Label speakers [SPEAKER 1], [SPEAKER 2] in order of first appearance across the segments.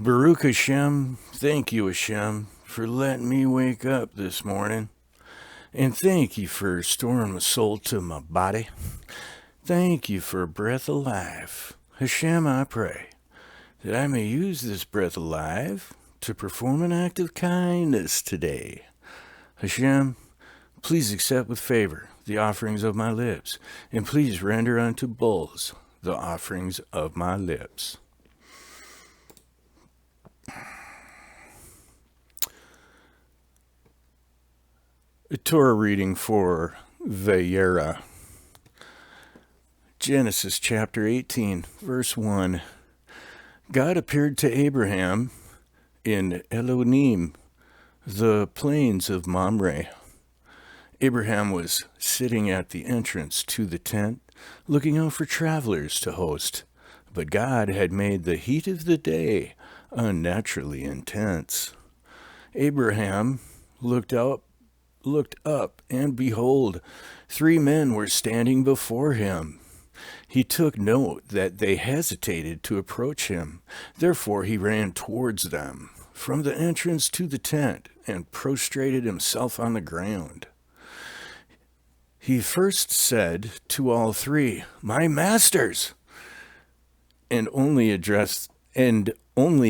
[SPEAKER 1] Baruch Hashem, thank you Hashem for letting me wake up this morning. And thank you for restoring my soul to my body. Thank you for a breath of life. Hashem, I pray that I may use this breath of life to perform an act of kindness today. Hashem, please accept with favor the offerings of my lips, and please render unto bulls the offerings of my lips. A Torah reading for Vayeira. Genesis chapter 18, verse 1. God appeared to Abraham in Elohim, the plains of Mamre. Abraham was sitting at the entrance to the tent, looking out for travelers to host, but God had made the heat of the day unnaturally intense. Abraham looked up, and behold, 3 men were standing before him. He took note that they hesitated to approach him. Therefore he ran towards them from the entrance to the tent and prostrated himself on the ground. He first said to all 3, "My masters," and only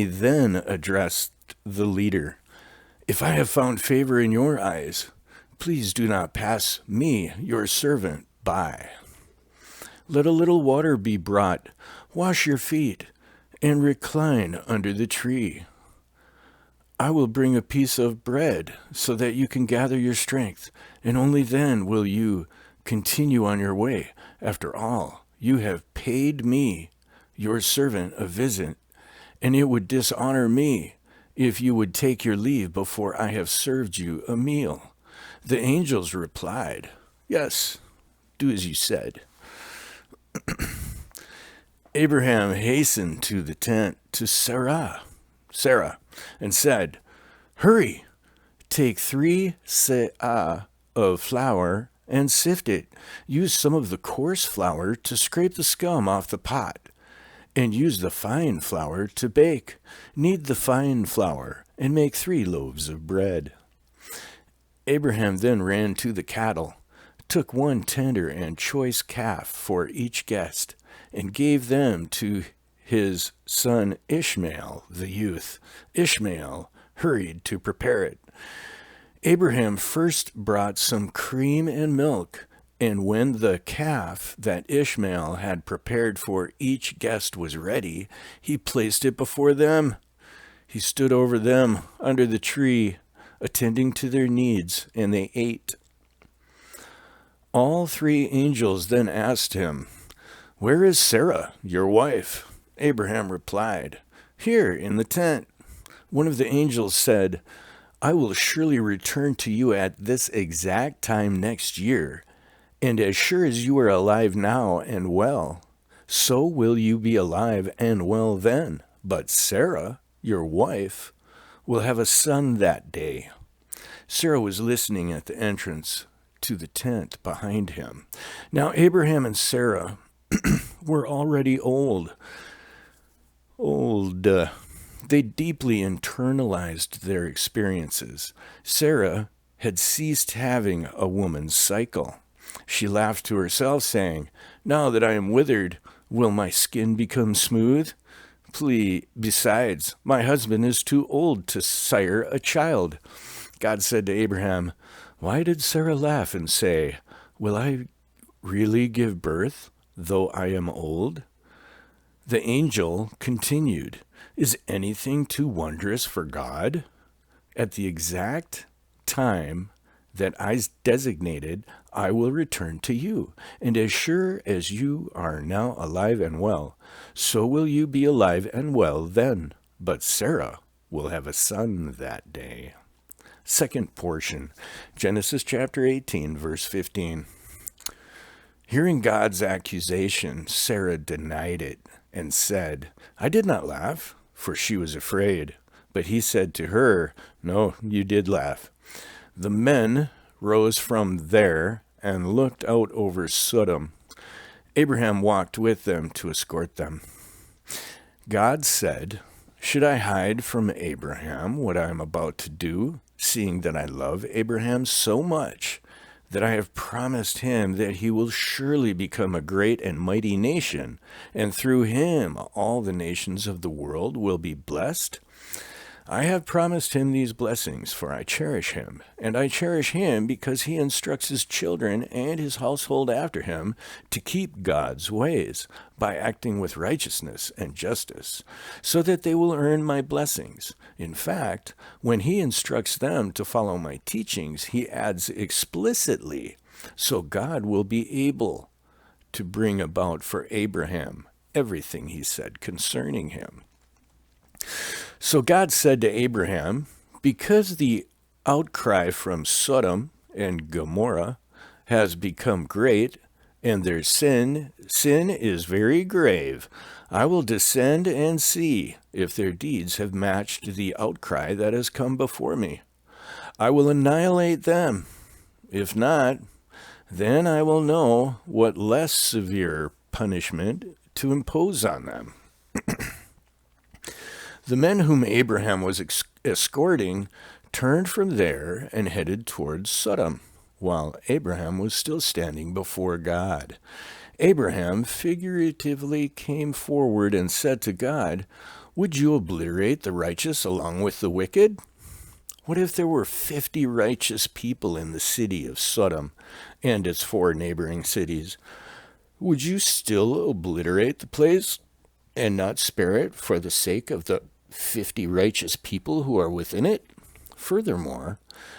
[SPEAKER 1] then addressed the leader. "If I have found favor in your eyes, please do not pass me, your servant, by. Let a little water be brought, wash your feet, and recline under the tree. I will bring a piece of bread so that you can gather your strength, and only then will you continue on your way. After all, you have paid me, your servant, a visit, and it would dishonor me if you would take your leave before I have served you a meal." The angels replied, "Yes, do as you said." Abraham hastened to the tent to Sarah, and said, "Hurry, take 3 se'ah of flour and sift it. Use some of the coarse flour to scrape the scum off the pot, and use the fine flour to bake. Knead the fine flour and make 3 loaves of bread." Abraham then ran to the cattle, took 1 tender and choice calf for each guest, and gave them to his son Ishmael, the youth. Ishmael hurried to prepare it. Abraham first brought some cream and milk, and when the calf that Ishmael had prepared for each guest was ready, he placed it before them. He stood over them under the tree, attending to their needs, and they ate. All 3 angels then asked him, "Where is Sarah, your wife?" Abraham replied, "Here in the tent." One of the angels said, "I will surely return to you at this exact time next year, and as sure as you are alive now and well, so will you be alive and well then. But Sarah, your wife, will have a son that day." Sarah was listening at the entrance to the tent behind him. Now Abraham and Sarah were already old. They deeply internalized their experiences. Sarah had ceased having a woman's cycle. She laughed to herself, saying, "Now that I am withered, will my skin become smooth? Besides, my husband is too old to sire a child." God said to Abraham, "Why did Sarah laugh and say, 'Will I really give birth, though I am old?'" The angel continued, "Is anything too wondrous for God? At the exact time that I designated, I will return to you, and as sure as you are now alive and well, so will you be alive and well then. But Sarah will have a son that day." Second portion, Genesis chapter 18, verse 15. Hearing God's accusation, Sarah denied it and said, "I did not laugh," for she was afraid. But he said to her, "No, you did laugh." The men rose from there and looked out over Sodom. Abraham walked with them to escort them. God said, Should I hide from Abraham what I am about to do, seeing that I love Abraham so much that I have promised him that he will surely become a great and mighty nation, and through him all the nations of the world will be blessed? I have promised him these blessings, for I cherish him, and I cherish him because he instructs his children and his household after him to keep God's ways by acting with righteousness and justice, so that they will earn my blessings. In fact, when he instructs them to follow my teachings, he adds explicitly, so God will be able to bring about for Abraham everything he said concerning him. So God said to Abraham, because the outcry from Sodom and Gomorrah has become great, and their sin is very grave, I will descend and see if their deeds have matched the outcry that has come before me. I will annihilate them. If not, then I will know what less severe punishment to impose on them. The men whom Abraham was escorting turned from there and headed towards Sodom, while Abraham was still standing before God. Abraham figuratively came forward and said to God, "Would you obliterate the righteous along with the wicked? What if there were 50 righteous people in the city of Sodom and its 4 neighboring cities? Would you still obliterate the place and not spare it for the sake of the 50 righteous people who are within it? Furthermore,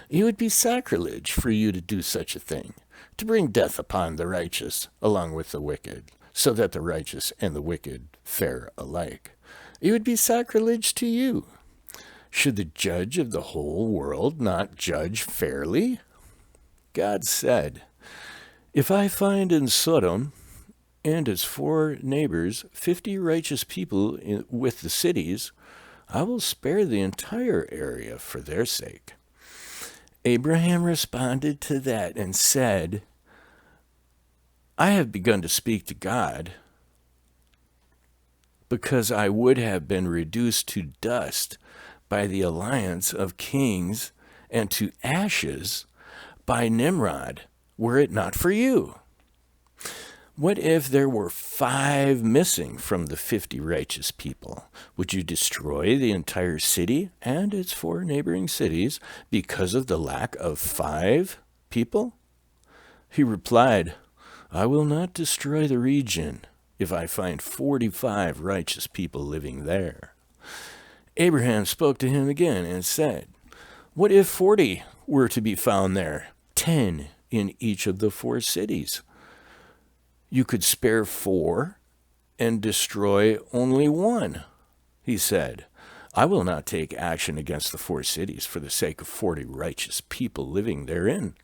[SPEAKER 1] it would be sacrilege for you to do such a thing, to bring death upon the righteous along with the wicked, so that the righteous and the wicked fare alike. It would be sacrilege to you. Should the judge of the whole world not judge fairly?" God said, "If I find in Sodom and its 4 neighbors 50 righteous people with the cities, I will spare the entire area for their sake." Abraham responded to that and said, "I have begun to speak to God because I would have been reduced to dust by the alliance of kings and to ashes by Nimrod, were it not for you. What if there were 5 missing from the 50 righteous people? Would you destroy the entire city and its 4 neighboring cities because of the lack of 5 people?" He replied, "I will not destroy the region if I find 45 righteous people living there." Abraham spoke to him again and said, "What if 40 were to be found there, 10 in each of the 4 cities? You could spare 4 and destroy only 1. He said, "I will not take action against the 4 cities for the sake of 40 righteous people living therein."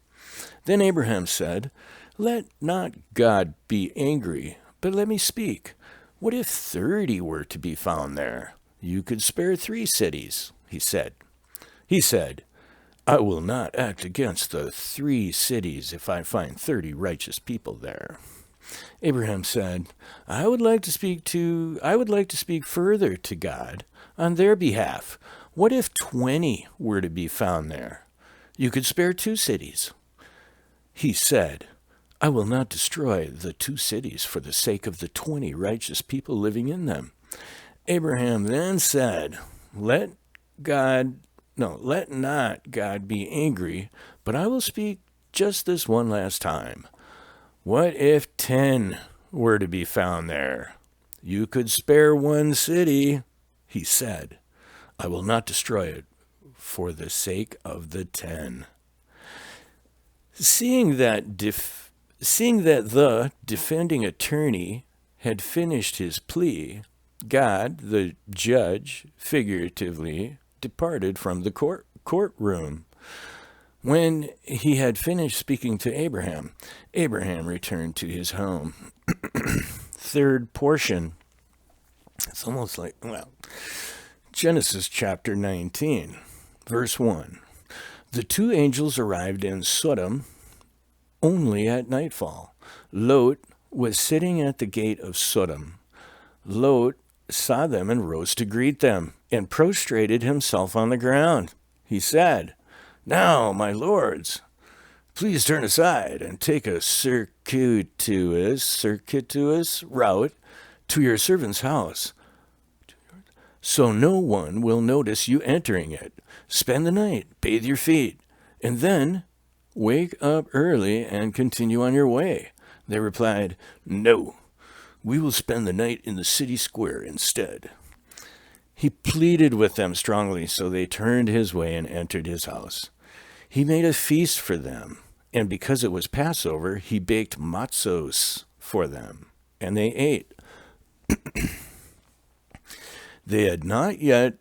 [SPEAKER 1] Then Abraham said, "Let not God be angry, but let me speak. What if 30 were to be found there? You could spare 3 cities, he said. He said, "I will not act against the 3 cities if I find 30 righteous people there." Abraham said, I would like to speak further to God on their behalf. What if 20 were to be found there? You could spare 2 cities. He said, "I will not destroy the 2 cities for the sake of the 20 righteous people living in them." Abraham then said, Let not God be angry, but I will speak just this one last time. What if 10 were to be found there? You could spare 1 city. He said, "I will not destroy it for the sake of the 10. Seeing that the defending attorney had finished his plea, God, the judge, figuratively departed from the courtroom. When he had finished speaking to Abraham, Abraham returned to his home. Third portion. It's almost like, Genesis chapter 19, verse 1. The 2 angels arrived in Sodom only at nightfall. Lot was sitting at the gate of Sodom. Lot saw them and rose to greet them, and prostrated himself on the ground. He said, "Now, my lords, please turn aside and take a circuitous route to your servant's house, so no one will notice you entering it. Spend the night, bathe your feet, and then wake up early and continue on your way." They replied, "No, we will spend the night in the city square instead." He pleaded with them strongly, so they turned his way and entered his house. He made a feast for them, and because it was Passover, he baked matzos for them, and they ate. They had not yet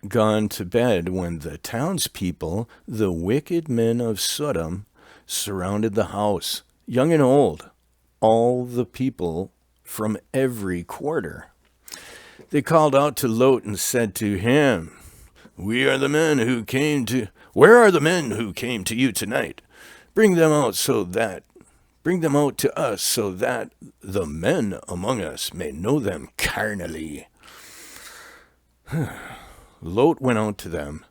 [SPEAKER 1] gone to bed when the townspeople, the wicked men of Sodom, surrounded the house, young and old, all the people from every quarter. They called out to Lot and said to him, Where are the men who came to you tonight? Bring them out to us, so that the men among us may know them carnally. Lot went out to them,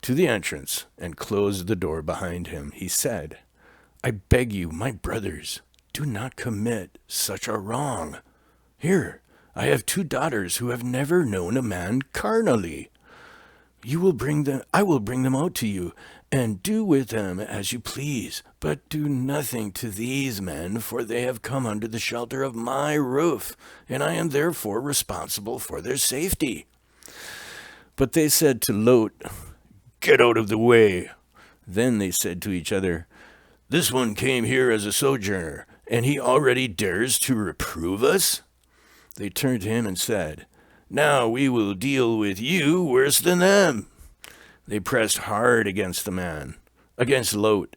[SPEAKER 1] to the entrance, and closed the door behind him. He said, I beg you, my brothers, do not commit such a wrong. Here, I have 2 daughters who have never known a man carnally. I will bring them out to you, and do with them as you please, but do nothing to these men, for they have come under the shelter of my roof, and I am therefore responsible for their safety. But they said to Lot, Get out of the way. Then they said to each other, This one came here as a sojourner, and he already dares to reprove us? They turned to him and said, Now we will deal with you worse than them. They pressed hard against Lot,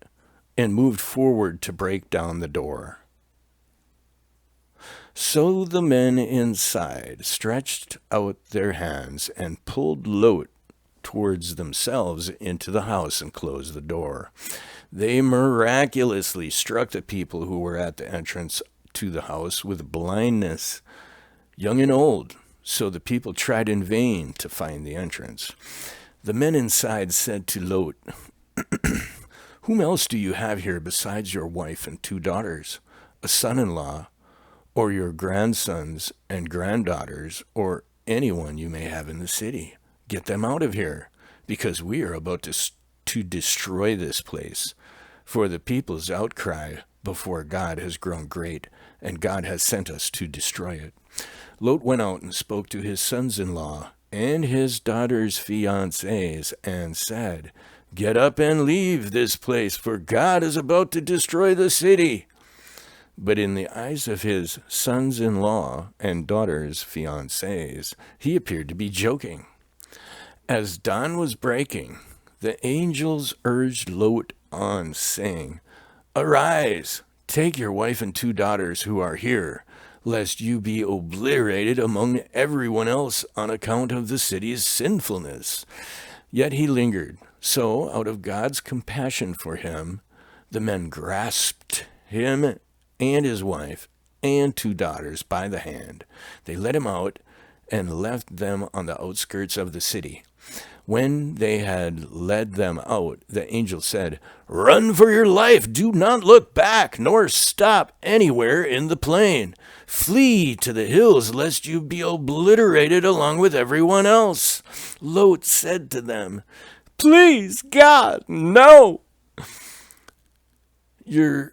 [SPEAKER 1] and moved forward to break down the door. So the men inside stretched out their hands and pulled Lot towards themselves into the house and closed the door. They miraculously struck the people who were at the entrance to the house with blindness, young and old, so the people tried in vain to find the entrance. The men inside said to Lot, Whom else do you have here besides your wife and 2 daughters, a son-in-law, or your grandsons and granddaughters, or anyone you may have in the city? Get them out of here, because we are about to destroy this place. For the people's outcry before God has grown great, and God has sent us to destroy it. Lot went out and spoke to his sons-in-law and his daughters' fiancés, and said, Get up and leave this place, for God is about to destroy the city. But in the eyes of his sons-in-law and daughters' fiancés, he appeared to be joking. As dawn was breaking, the angels urged Lot on, saying, Arise, take your wife and 2 daughters who are here, lest you be obliterated among everyone else on account of the city's sinfulness. Yet he lingered. So, out of God's compassion for him, the men grasped him and his wife and 2 daughters by the hand. They led him out and left them on the outskirts of the city. When they had led them out, the angel said, Run for your life! Do not look back, nor stop anywhere in the plain. Flee to the hills, lest you be obliterated along with everyone else. Lot said to them, Please, God, no! Your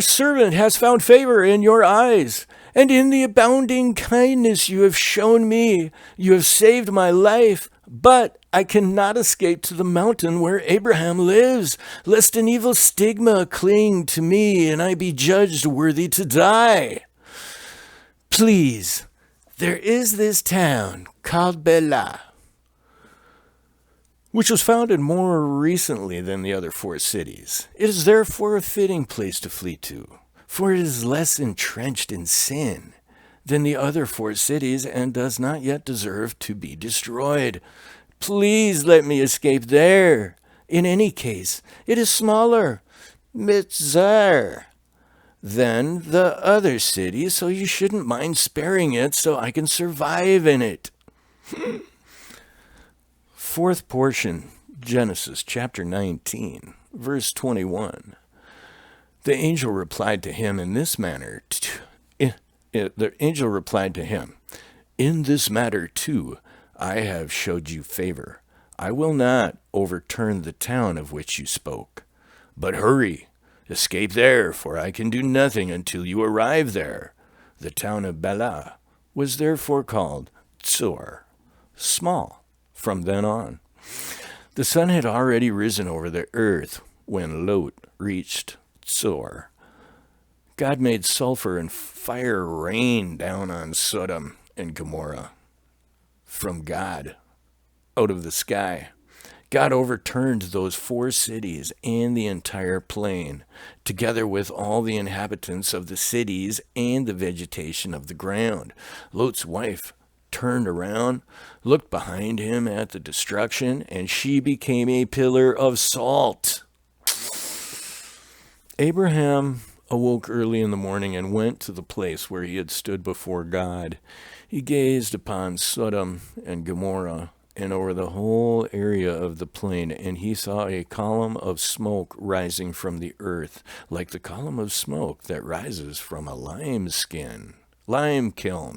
[SPEAKER 1] servant has found favor in your eyes, and in the abounding kindness you have shown me, you have saved my life. But I cannot escape to the mountain where Abraham lives, lest an evil stigma cling to me and I be judged worthy to die. Please, there is this town called Bela, which was founded more recently than the other 4 cities. It is therefore a fitting place to flee to, for it is less entrenched in sin than the other 4 cities and does not yet deserve to be destroyed. Please let me escape there. In any case, it is smaller, Mitzar, than the other city, so you shouldn't mind sparing it so I can survive in it. Fourth portion, Genesis chapter 19, verse 21. The angel replied to him in this manner. The angel replied to him, "In this matter too, I have showed you favor. I will not overturn the town of which you spoke. But hurry, escape there, for I can do nothing until you arrive there." The town of Bela was therefore called Tsor, small, from then on. The sun had already risen over the earth when Lot reached Tsor. God made sulfur and fire rain down on Sodom and Gomorrah from God, out of the sky. God overturned those 4 cities and the entire plain, together with all the inhabitants of the cities and the vegetation of the ground. Lot's wife turned around, looked behind him at the destruction, and she became a pillar of salt. Abraham awoke early in the morning and went to the place where he had stood before God. He gazed upon Sodom and Gomorrah and over the whole area of the plain, and he saw a column of smoke rising from the earth, like the column of smoke that rises from a lime kiln.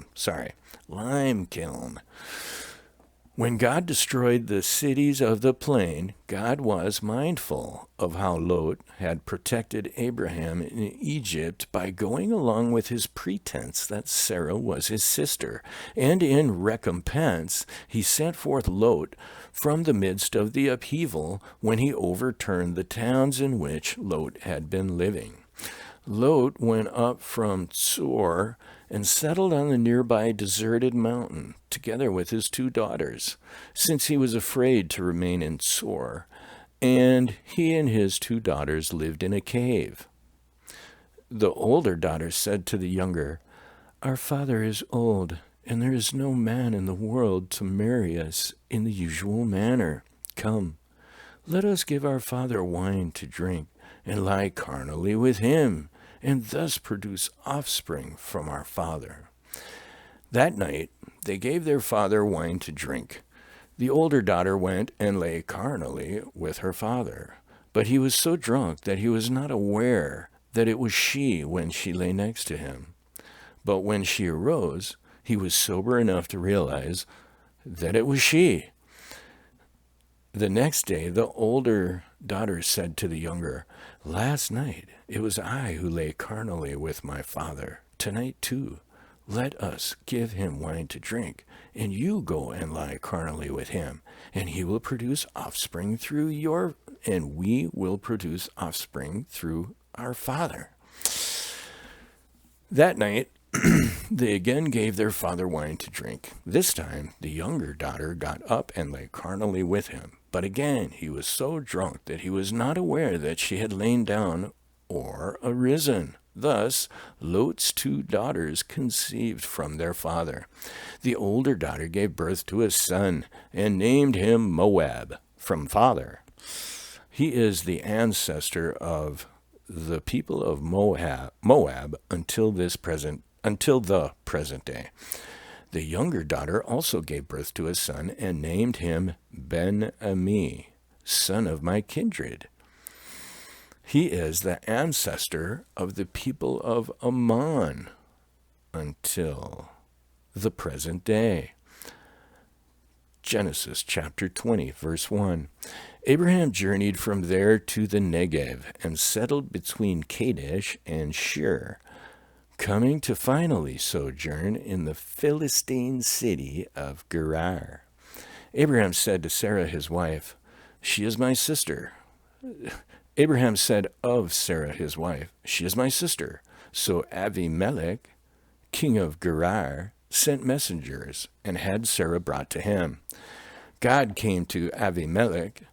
[SPEAKER 1] When God destroyed the cities of the plain, God was mindful of how Lot had protected Abraham in Egypt by going along with his pretense that Sarah was his sister, and in recompense he sent forth Lot from the midst of the upheaval when he overturned the towns in which Lot had been living. Lot went up from Tsor and settled on the nearby deserted mountain, together with his 2 daughters, since he was afraid to remain in Tsor, and he and his 2 daughters lived in a cave. The older daughter said to the younger, "Our father is old, and there is no man in the world to marry us in the usual manner. Come, let us give our father wine to drink, and lie carnally with him, and thus produce offspring from our father." That night they gave their father wine to drink. The older daughter went and lay carnally with her father, but he was so drunk that he was not aware that it was she when she lay next to him. But when she arose, he was sober enough to realize that it was she. The next day, the older daughter said to the younger, "Last night it was I who lay carnally with my father. Tonight, too, let us give him wine to drink, and you go and lie carnally with him, and he will produce offspring and we will produce offspring through our father." That night, they again gave their father wine to drink. This time, the younger daughter got up and lay carnally with him. But again, he was so drunk that he was not aware that she had lain down or arisen. Thus, Lot's 2 daughters conceived from their father. The older daughter gave birth to a son and named him Moab, from father. He is the ancestor of the people of Moab until the present day. The younger daughter also gave birth to a son and named him Ben-Ami, son of my kindred. He is the ancestor of the people of Ammon until the present day. Genesis chapter 20, verse 1. Abraham journeyed from there to the Negev and settled between Kadesh and Shur, coming to finally sojourn in the Philistine city of Gerar. Abraham said to Sarah his wife, "She is my sister." Abraham said of Sarah his wife, "She is my sister." So Avimelech, king of Gerar, sent messengers and had Sarah brought to him. God came to Avimelech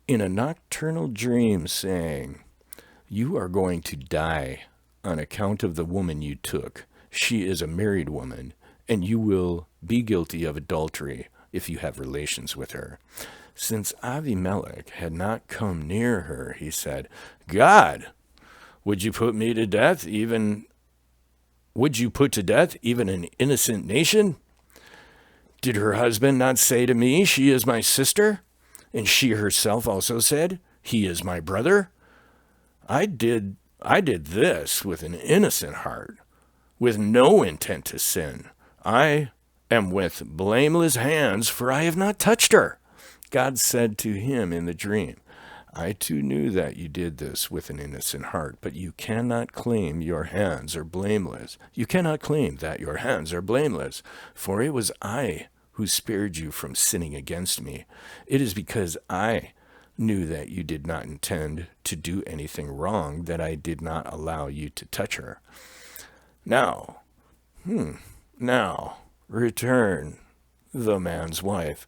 [SPEAKER 1] in a nocturnal dream, saying, "You are going to die on account of the woman you took. She is a married woman, and you will be guilty of adultery if you have relations with her." Since Avimelech had not come near her, he said, "God, Would you put me to death, even would you put to death even an innocent nation? Did her husband not say to me, she is my sister? And she herself also said, he is my brother? I did this with an innocent heart, with no intent to sin. I am with blameless hands, for I have not touched her. God said to him in the dream, I too knew that you did this with an innocent heart, but you cannot claim your hands are blameless. You cannot claim that your hands are blameless, for it was I who spared you from sinning against me. It is because I knew that you did not intend to do anything wrong that I did not allow you to touch her. Now, return the man's wife.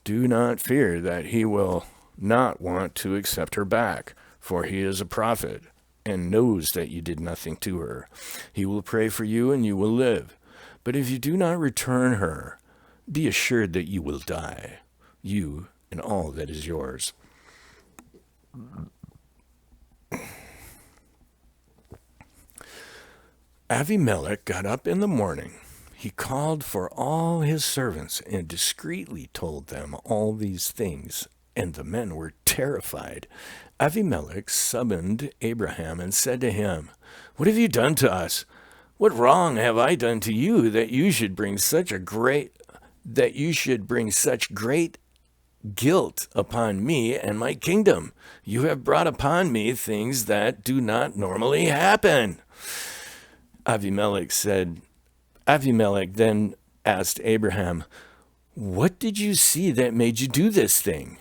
[SPEAKER 1] Do not fear that he will not want to accept her back, for he is a prophet and knows that you did nothing to her. He will pray for you and you will live. But if you do not return her, be assured that you will die, you and all that is yours. Avimelech got up in the morning. He called for all his servants and discreetly told them all these things, and the men were terrified. Avimelech summoned Abraham and said to him, What have you done to us? What wrong have I done to you that you should bring such great guilt upon me and my kingdom? You have brought upon me things that do not normally happen. Avimelech then asked Abraham, What did you see that made you do this thing?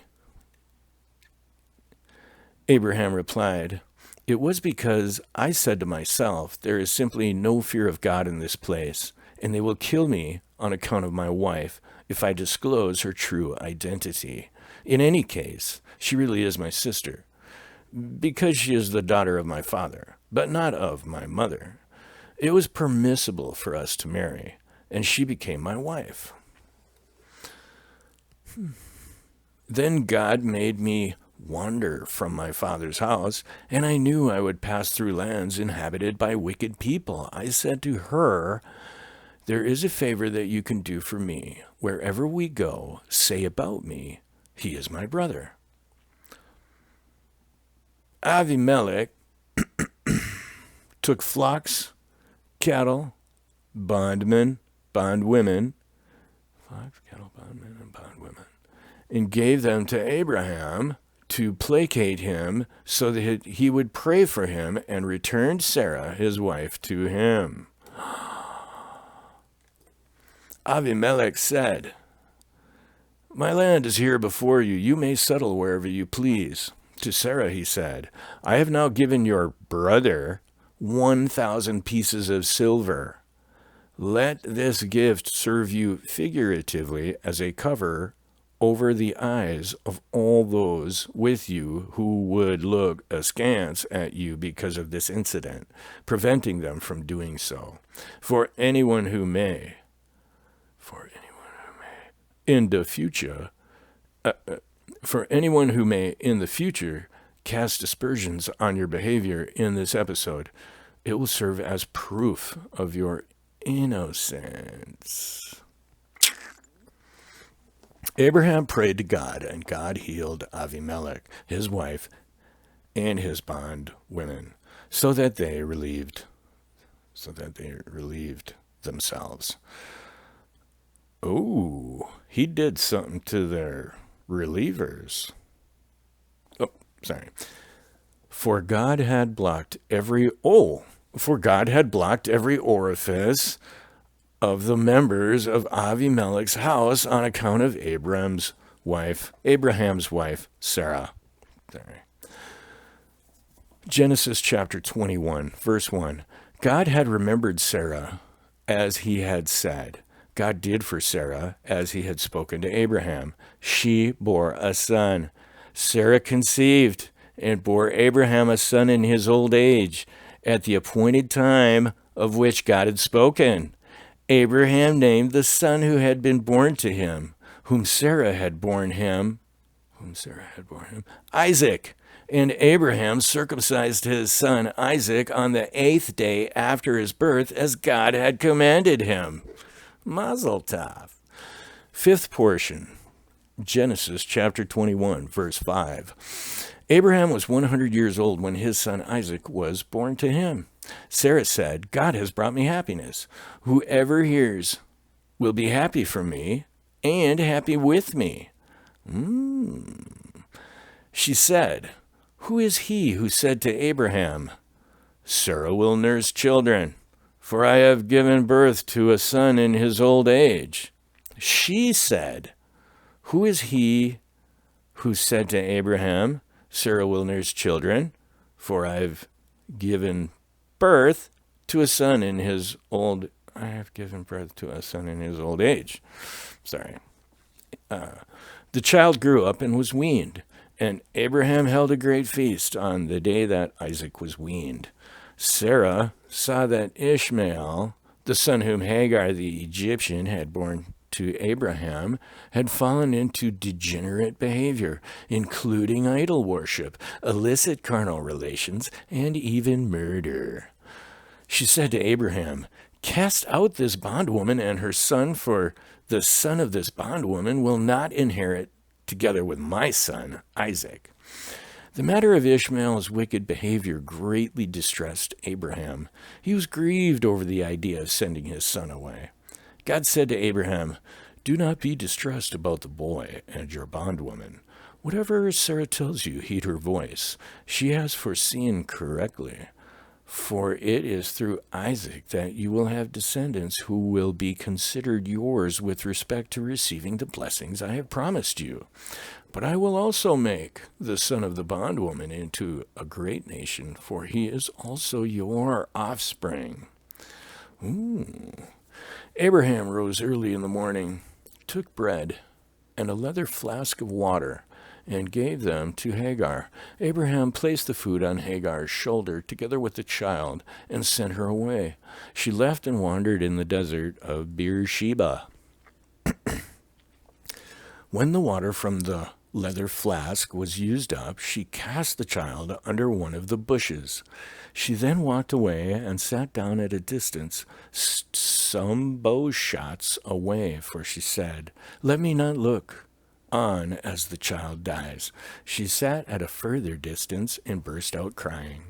[SPEAKER 1] Abraham replied, It was because I said to myself, there is simply no fear of God in this place, and they will kill me on account of my wife if I disclose her true identity. In any case, she really is my sister, because she is the daughter of my father, but not of my mother. It was permissible for us to marry, and she became my wife. Then God made me wander from my father's house, and I knew I would pass through lands inhabited by wicked people. I said to her, There is a favor that you can do for me. Wherever we go, say about me, he is my brother. Avimelech took flocks, cattle, bondwomen, and gave them to Abraham to placate him so that he would pray for him, and returned Sarah, his wife, to him. Avimelech said, My land is here before you. You may settle wherever you please. To Sarah he said, I have now given your brother 1,000 pieces of silver. Let this gift serve you figuratively as a cover over the eyes of all those with you who would look askance at you because of this incident, preventing them from doing so. For anyone who may in the future cast aspersions on your behavior in this episode, it will serve as proof of your innocence. Abraham prayed to God, and God healed Avimelech, his wife, and his bondwomen, so that they relieved themselves. Oh, he did something to their relievers. Oh, sorry. For God had blocked every orifice of the members of Avimelech's house on account of Abraham's wife, Sarah. Sorry. Genesis chapter 21, verse 1. God had remembered Sarah as he had said. God did for Sarah as he had spoken to Abraham. She bore a son. Sarah conceived and bore Abraham a son in his old age, at the appointed time of which God had spoken. Abraham named the son who had been born to him, whom Sarah had borne him, Isaac. And Abraham circumcised his son Isaac on the 8th day after his birth, as God had commanded him. Mazel tov. Fifth portion, Genesis chapter 21, verse 5. Abraham was 100 years old when his son Isaac was born to him. Sarah said, God has brought me happiness. Whoever hears will be happy for me and happy with me. She said, who is he who said to Abraham, Sarah will nurse children, for I have given birth to a son in his old age? She said, who is he who said to Abraham, Sarah will nurse children, for I've given birth to a son in his old I have given birth to a son in his old age. Sorry. The child grew up and was weaned, and Abraham held a great feast on the day that Isaac was weaned. Sarah saw that Ishmael, the son whom Hagar the Egyptian had borne to Abraham, had fallen into degenerate behavior, including idol worship, illicit carnal relations, and even murder. She said to Abraham, cast out this bondwoman and her son, for the son of this bondwoman will not inherit together with my son, Isaac. The matter of Ishmael's wicked behavior greatly distressed Abraham. He was grieved over the idea of sending his son away. God said to Abraham, do not be distressed about the boy and your bondwoman. Whatever Sarah tells you, heed her voice. She has foreseen correctly. For it is through Isaac that you will have descendants who will be considered yours with respect to receiving the blessings I have promised you. But I will also make the son of the bondwoman into a great nation, for he is also your offspring. Abraham rose early in the morning, took bread and a leather flask of water, and gave them to Hagar. Abraham placed the food on Hagar's shoulder together with the child and sent her away. She left and wandered in the desert of Beersheba. When the water from the leather flask was used up, she cast the child under one of the bushes. She then walked away and sat down at a distance, some bow shots away, for she said, let me not look on as the child dies. She sat at a further distance and burst out crying.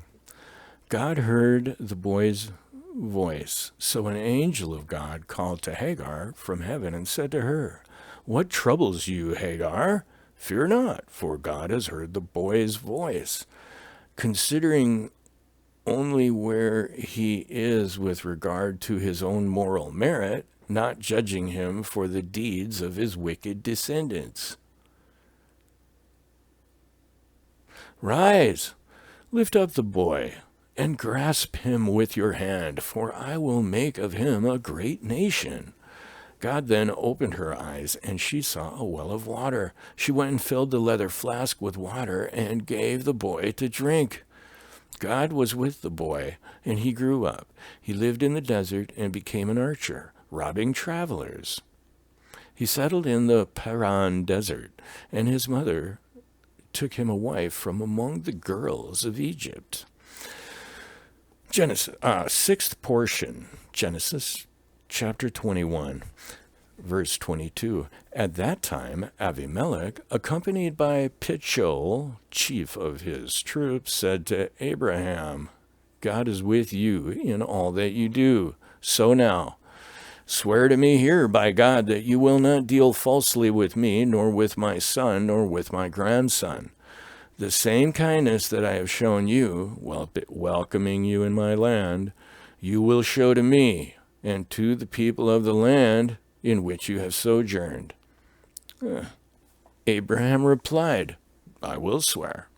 [SPEAKER 1] God heard the boy's voice, so an angel of God called to Hagar from heaven and said to her, what troubles you, Hagar? Fear not, for God has heard the boy's voice. Considering only where he is with regard to his own moral merit, not judging him for the deeds of his wicked descendants. Rise, lift up the boy, and grasp him with your hand, for I will make of him a great nation. God then opened her eyes, and she saw a well of water. She went and filled the leather flask with water and gave the boy to drink. God was with the boy, and he grew up. He lived in the desert and became an archer, robbing travelers. He settled in the Paran desert, and his mother took him a wife from among the girls of Egypt. Sixth portion, Genesis chapter 21, verse 22. At that time, Avimelech, accompanied by Pichol, chief of his troops, said to Abraham, God is with you in all that you do. So now, swear to me here by God that you will not deal falsely with me, nor with my son, nor with my grandson. The same kindness that I have shown you, welcoming you in my land, you will show to me and to the people of the land in which you have sojourned. Abraham replied, I will swear.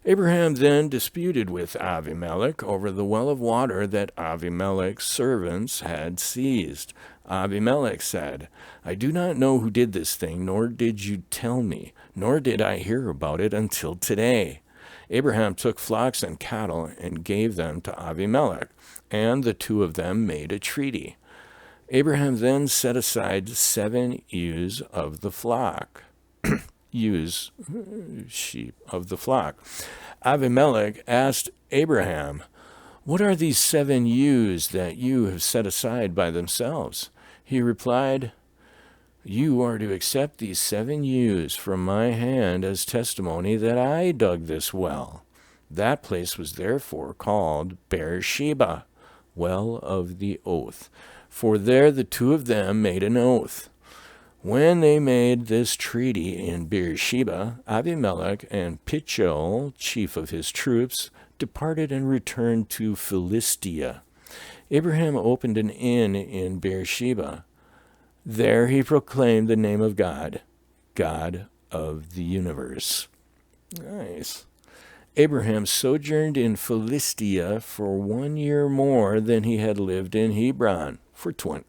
[SPEAKER 1] Abraham then disputed with Avimelech over the well of water that Avimelech's servants had seized. Avimelech said, I do not know who did this thing, nor did you tell me, nor did I hear about it until today. Abraham took flocks and cattle and gave them to Avimelech, and the two of them made a treaty. Abraham then set aside 7 ewes of the flock. sheep of the flock. Abimelech asked Abraham, "What are these 7 ewes that you have set aside by themselves?" He replied, "You are to accept these 7 ewes from my hand as testimony that I dug this well." That place was therefore called Beersheba, well of the oath, for there the 2 of them made an oath. When they made this treaty in Beersheba, Abimelech and Pichol, chief of his troops, departed and returned to Philistia. Abraham opened an inn in Beersheba. There he proclaimed the name of God, God of the universe. Nice. Abraham sojourned in Philistia for 1 year more than he had lived in Hebron,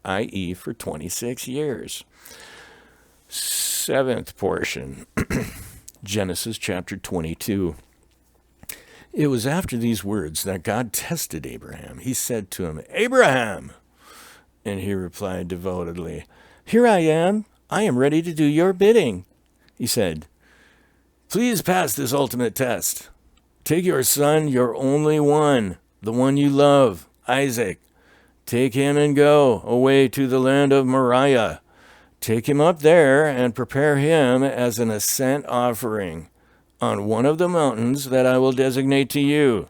[SPEAKER 1] i.e. for 26 years. 7th portion, Genesis chapter 22. It was after these words that God tested Abraham. He said to him, "Abraham!" And he replied devotedly, "Here I am. I am ready to do your bidding." He said, "Please pass this ultimate test. Take your son, your only one, the one you love, Isaac. Take him and go away to the land of Moriah. Take him up there and prepare him as an ascent offering on one of the mountains that I will designate to you."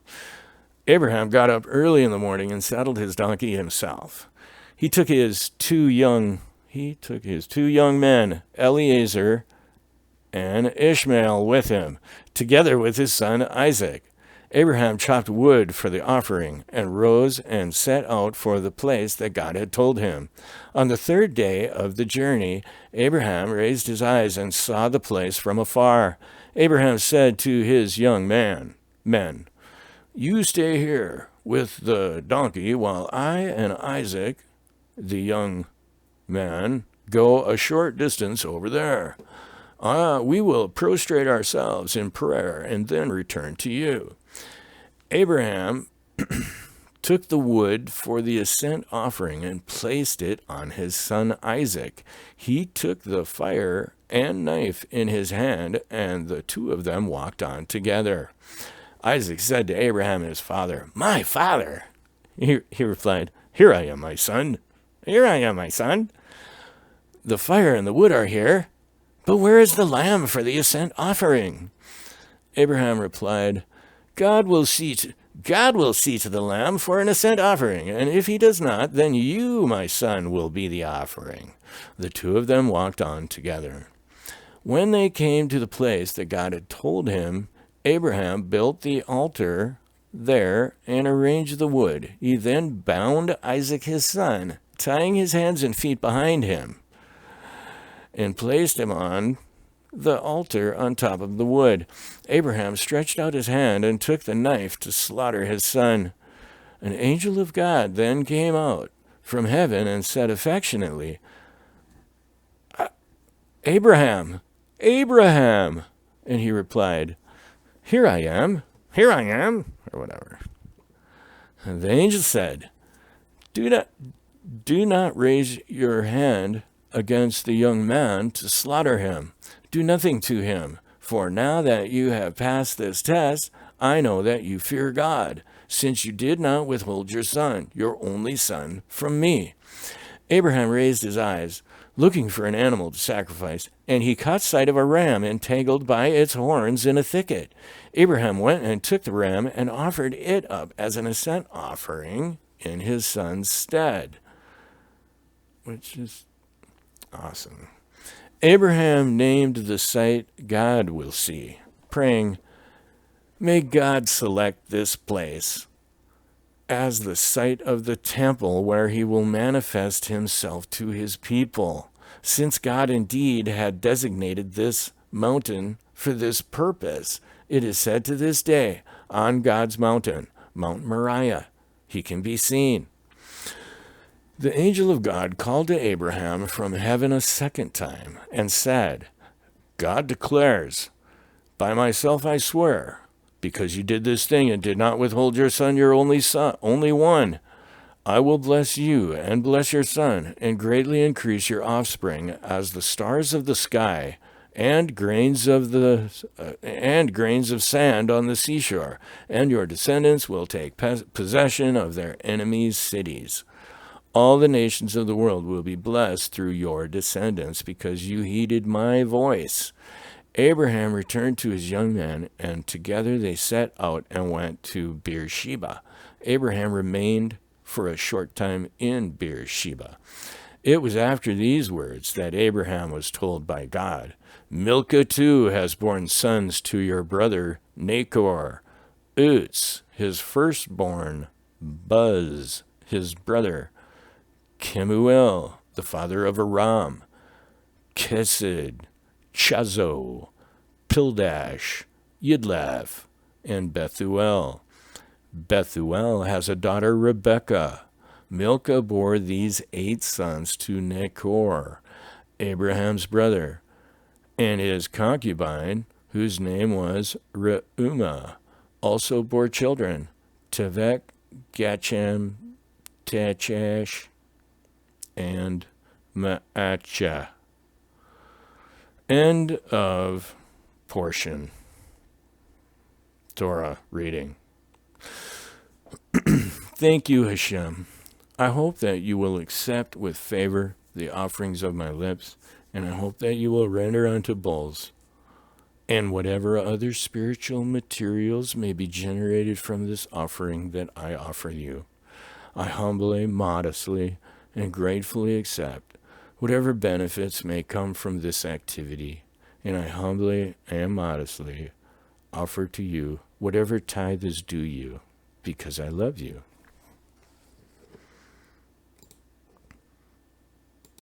[SPEAKER 1] Abraham got up early in the morning and saddled his donkey himself. He took his two young men, Eliezer and Ishmael, with him, together with his son Isaac. Abraham chopped wood for the offering and rose and set out for the place that God had told him. On the 3rd day of the journey, Abraham raised his eyes and saw the place from afar. Abraham said to his young men, "You stay here with the donkey while I and Isaac, the young man, go a short distance over there. We will prostrate ourselves in prayer and then return to you." Abraham took the wood for the ascent offering and placed it on his son Isaac. He took the fire and knife in his hand, and the 2 of them walked on together. Isaac said to Abraham his father, "My father!" He replied, "Here I am, my son. Here I am, my son. The fire and the wood are here, but where is the lamb for the ascent offering?" Abraham replied, God will see to the lamb for an ascent offering, and if he does not, then you, my son, will be the offering." The 2 of them walked on together. When they came to the place that God had told him, Abraham built the altar there and arranged the wood. He then bound Isaac his son, tying his hands and feet behind him, and placed him on the altar on top of the wood. Abraham stretched out his hand and took the knife to slaughter his son. An angel of God then came out from heaven and said affectionately, "Abraham, Abraham!" And he replied, here I am, or whatever. And the angel said, Do not raise your hand against the young man to slaughter him. Do nothing to him, for now that you have passed this test, I know that you fear God, since you did not withhold your son, your only son, from me." Abraham raised his eyes, looking for an animal to sacrifice, and he caught sight of a ram entangled by its horns in a thicket. Abraham went and took the ram and offered it up as an ascent offering in his son's stead, which is awesome. Abraham named the site God will see, praying, "May God select this place as the site of the temple where he will manifest himself to his people, since God indeed had designated this mountain for this purpose. It is said to this day, on God's mountain, Mount Moriah, he can be seen." The angel of God called to Abraham from heaven a second time and said, God declares, "By myself I swear, because you did this thing and did not withhold your son, your only one, I will bless you and bless your son and greatly increase your offspring as the stars of the sky and grains of sand on the seashore, and your descendants will take possession of their enemies' cities. All the nations of the world will be blessed through your descendants, because you heeded my voice. Abraham returned to his young men, and together they set out and went to Beersheba. Abraham remained for a short time in Beersheba. It was after these words that Abraham was told by God, Milcah too has borne sons to your brother Nachor, Uz, his firstborn, Buz, his brother, Kemuel, the father of Aram, Kesed, Chazo, Pildash, Yidlaf, and Bethuel. Bethuel has a daughter, Rebekah. Milcah bore these 8 sons to Nachor, Abraham's brother, and his concubine, whose name was Reumah, also bore children, Tevek, Gachem, Tachash, and Maachah. End of portion. Torah reading. Thank you, Hashem. I hope that you will accept with favor the offerings of my lips, and I hope that you will render unto bulls and whatever other spiritual materials may be generated from this offering that I offer you. I humbly, modestly, and gratefully accept whatever benefits may come from this activity, and I humbly and modestly offer to you whatever tithe is due you, because I love you.